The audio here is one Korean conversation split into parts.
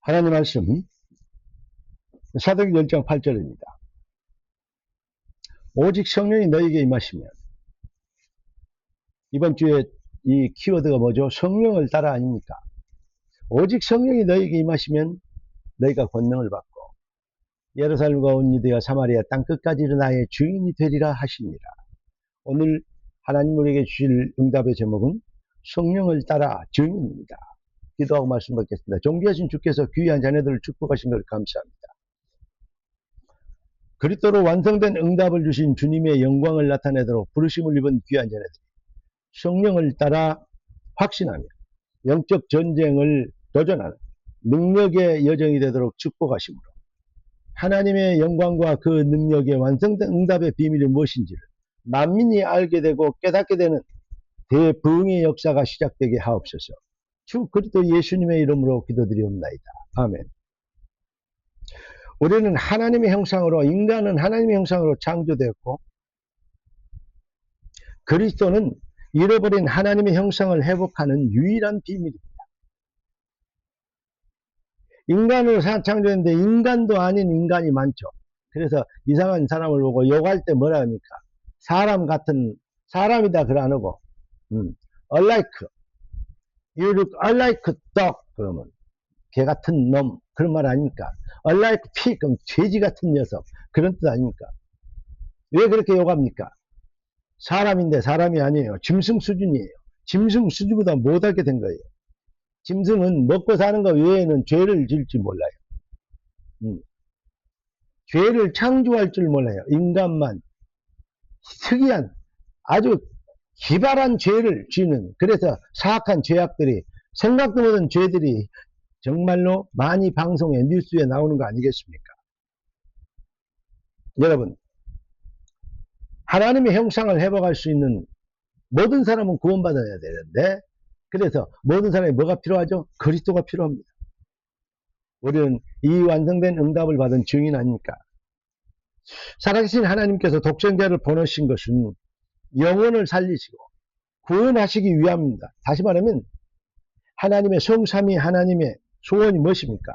하나님 말씀 사도행 10장 8절입니다. 오직 성령이 너에게 임하시면, 이번 주에 이 키워드가 뭐죠? 성령을 따라 아닙니까? 오직 성령이 너에게 임하시면 너희가 권능을 받고 예루살렘과 온 유대와 사마리아 땅끝까지 나의 주인이 되리라 하십니다. 오늘 하나님 우리에게 주실 응답의 제목은 성령을 따라 증인입니다. 기도하고 말씀 받겠습니다. 존귀하신 주께서 귀한 자녀들을 축복하신 걸 감사합니다. 그리스도로 완성된 응답을 주신 주님의 영광을 나타내도록 부르심을 입은 귀한 자녀들, 성령을 따라 확신하며 영적 전쟁을 도전하는 능력의 여정이 되도록 축복하심으로 하나님의 영광과 그 능력의 완성된 응답의 비밀이 무엇인지를 만민이 알게 되고 깨닫게 되는 대부흥의 역사가 시작되게 하옵소서. 주 그리스도 예수님의 이름으로 기도드리옵나이다. 아멘. 우리는 하나님의 형상으로, 인간은 하나님의 형상으로 창조되었고 그리스도는 잃어버린 하나님의 형상을 회복하는 유일한 비밀입니다. 인간으로 창조했는데 인간도 아닌 인간이 많죠. 그래서 이상한 사람을 보고 욕할 때 뭐라 합니까? 사람 같은, 사람이다 그러 안 하고 alike, you look alike dog 그러면 개 같은 놈, 그런 말 아닙니까? alike pig, 그럼 돼지 같은 녀석, 그런 뜻 아닙니까? 왜 그렇게 욕합니까? 사람인데 사람이 아니에요. 짐승 수준이에요. 짐승 수준보다 못하게 된 거예요. 짐승은 먹고 사는 것 외에는 죄를 지을지 몰라요. 죄를 창조할 줄 몰라요. 인간만 특이한 아주 기발한 죄를 지는, 그래서 사악한 죄악들이, 생각도 못한 죄들이 정말로 많이 방송에, 뉴스에 나오는 거 아니겠습니까? 여러분, 하나님의 형상을 회복할 수 있는 모든 사람은 구원받아야 되는데, 그래서 모든 사람이 뭐가 필요하죠? 그리스도가 필요합니다. 우리는 이 완성된 응답을 받은 증인 아닙니까? 살아계신 하나님께서 독생자를 보내신 것은 영혼을 살리시고 구원하시기 위함입니다. 다시 말하면 하나님의 성삼위 하나님의 소원이 무엇입니까?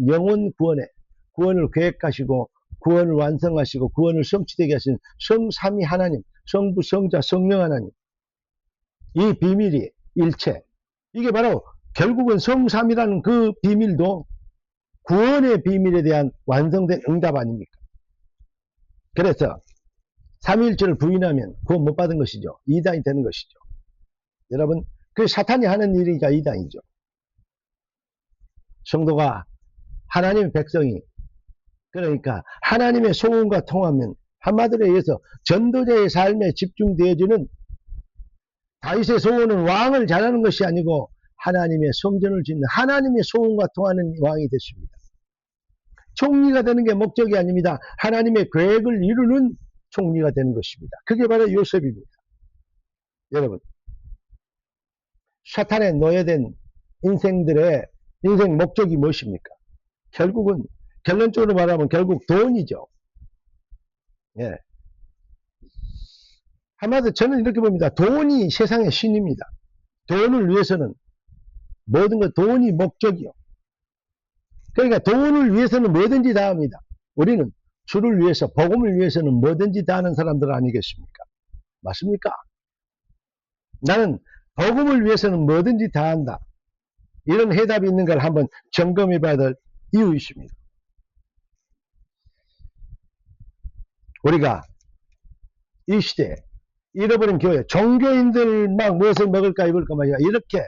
영혼 구원에, 구원을 계획하시고 구원을 완성하시고 구원을 성취되게 하신 성삼위 하나님, 성부, 성자, 성령 하나님, 이 비밀이 일체, 이게 바로 결국은 성삼이라는 그 비밀도 구원의 비밀에 대한 완성된 응답 아닙니까? 그래서 삼위일체를 부인하면 구원 못 받은 것이죠. 이단이 되는 것이죠. 여러분, 그 사탄이 하는 일이니까 이단이죠. 성도가, 하나님의 백성이, 그러니까 하나님의 소원과 통하면, 한마디로 해서 전도자의 삶에 집중되어지는, 다윗의 소원은 왕을 잘하는 것이 아니고 하나님의 성전을 짓는 하나님의 소원과 통하는 왕이 됐습니다. 총리가 되는 게 목적이 아닙니다. 하나님의 계획을 이루는 총리가 되는 것입니다. 그게 바로 요셉입니다. 여러분, 사탄에 노예된 인생들의 인생 목적이 무엇입니까? 결국은, 결론적으로 말하면 결국 돈이죠. 예. 한마디로 저는 이렇게 봅니다. 돈이 세상의 신입니다. 돈을 위해서는 모든 것, 돈이 목적이요. 그러니까 돈을 위해서는 뭐든지 다 합니다. 우리는 주를 위해서, 복음을 위해서는 뭐든지 다 하는 사람들 아니겠습니까? 맞습니까? 나는 복음을 위해서는 뭐든지 다 한다. 이런 해답이 있는 걸 한번 점검해 봐야 될 이유 있습니다. 우리가 이 시대에 잃어버린 교회, 종교인들 막 무엇을 먹을까 입을까 말이야, 이렇게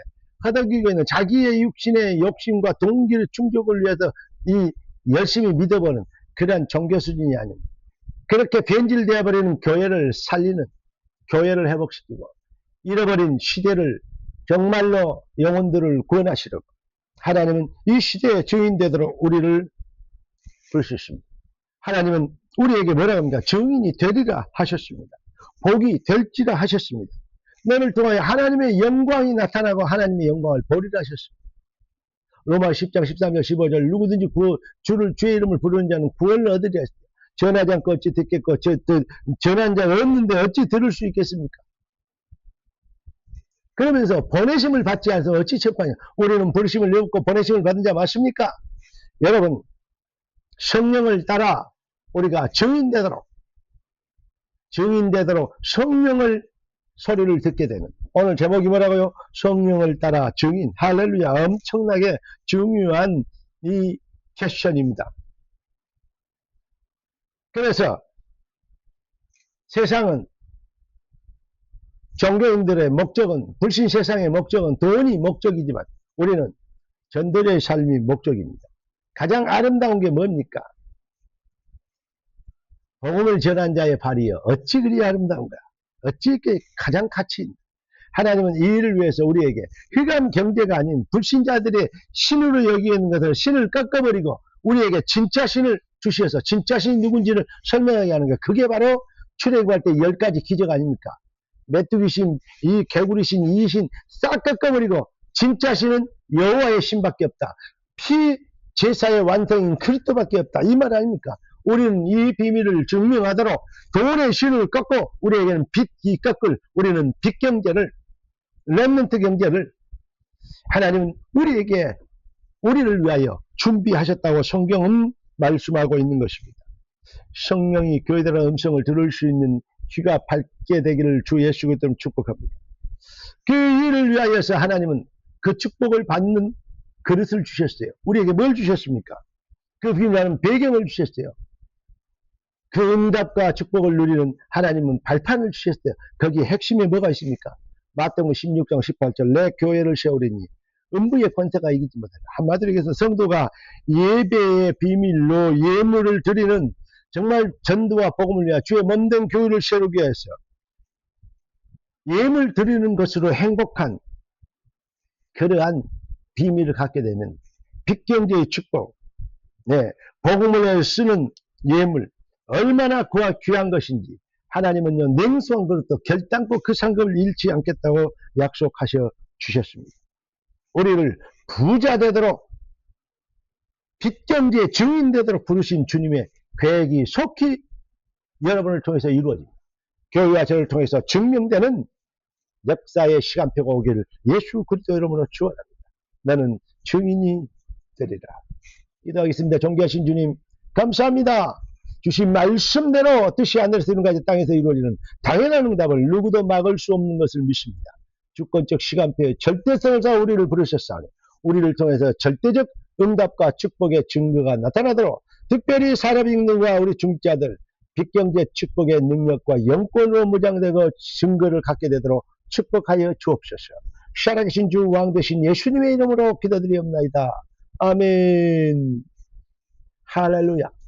허덕이고 있는 자기의 육신의 욕심과 동기를 충족을 위해서 이 열심히 믿어보는 그러한 종교 수준이 아닙니다. 그렇게 변질되어 버리는 교회를 살리는, 교회를 회복시키고 잃어버린 시대를 정말로 영혼들을 구원하시려고 하나님은 이 시대의 증인 되도록 우리를 부르셨습니다. 하나님은 우리에게 뭐라고 합니까? 증인이 되리라 하셨습니다. 복이 될지라 하셨습니다. 너를 통하여 하나님의 영광이 나타나고 하나님의 영광을 보리라 하셨습니다. 로마 10장 13절 15절 누구든지 주를 주의 이름을 부르는 자는 구원을 얻으리라 하셨습니다. 전하지 않고 어찌 듣겠고 전한 자가 없는데 어찌 들을 수 있겠습니까? 그러면서 보내심을 받지 않아서 어찌 책망이냐. 우리는 부르심을 얻고 보내심을 받은 자 맞습니까? 여러분, 성령을 따라 우리가 증인되도록 성령을 소리를 듣게 되는, 오늘 제목이 뭐라고요? 성령을 따라 증인. 할렐루야. 엄청나게 중요한 이 퀘션입니다. 그래서 세상은, 종교인들의 목적은, 불신 세상의 목적은 돈이 목적이지만 우리는 전도자의 삶이 목적입니다. 가장 아름다운 게 뭡니까? 복음을 전한 자의 발이여 어찌 그리 아름다운가? 어찌 이렇게 가장 가치 있는, 하나님은 이 일을 위해서 우리에게 흑암 경제가 아닌 불신자들의 신으로 여기는 것을 신을 꺾어버리고 우리에게 진짜 신을 주셔서 진짜 신이 누군지를 설명하게 하는 것, 그게 바로 출애굽할 때 10가지 기적 아닙니까? 메뚜기신, 이 개구리신, 이 신 싹 꺾어버리고 진짜 신은 여호와의 신밖에 없다. 피 제사의 완성인 그리스도밖에 없다. 이 말 아닙니까? 우리는 이 비밀을 증명하도록 돈의 신을 꺾고 우리에게는 빚이 꺾을, 우리는 빚 경제를, 렘넌트 경제를 하나님은 우리에게, 우리를 위하여 준비하셨다고 성경은 말씀하고 있는 것입니다. 성령이 교회들의 음성을 들을 수 있는 귀가 밝게 되기를 주 예수 그리스도로 축복합니다. 그 일을 위하여서 하나님은 그 축복을 받는 그릇을 주셨어요. 우리에게 뭘 주셨습니까? 그 비밀하는 배경을 주셨어요. 그 응답과 축복을 누리는 하나님은 발판을 주셨어요. 거기에 핵심이 뭐가 있습니까? 마태복음 16장 18절 내 교회를 세우리니 음부의 권세가 이기지 못한다. 한마디로 얘기해서 성도가 예배의 비밀로 예물을 드리는, 정말 전도와 복음을 위하여 주의 몸된 교회를 세우기 위해서 예물 드리는 것으로 행복한 그러한 비밀을 갖게 되면 빚경제의 축복, 복음을 위해 쓰는 예물 얼마나 귀한 것인지 하나님은요, 냉수한 그릇도 결단코 그 상급을 잃지 않겠다고 약속하셔 주셨습니다. 우리를 부자 되도록, 빚경제의 증인 되도록 부르신 주님의 계획이 속히 여러분을 통해서 이루어집니다. 교회와 저를 통해서 증명되는 역사의 시간표가 오기를 예수 그리스도 이름으로 축원합니다. 나는 증인이 되리라. 기도하겠습니다. 존귀하신 주님, 감사합니다. 주신 말씀대로 뜻이 하늘에서 이룬 땅에서 이루어지는 당연한 응답을 누구도 막을 수 없는 것을 믿습니다. 주권적 시간표에 절대성을 쌓아 우리를 부르셨사오니 우리를 통해서 절대적 응답과 축복의 증거가 나타나도록, 특별히 산업인들과 우리 중자들 빚경제 축복의 능력과 영권으로 무장되고 증거를 갖게 되도록 축복하여 주옵소서. 살아계신 주 왕 되신 예수님의 이름으로 기도드리옵나이다. 아멘. 할렐루야.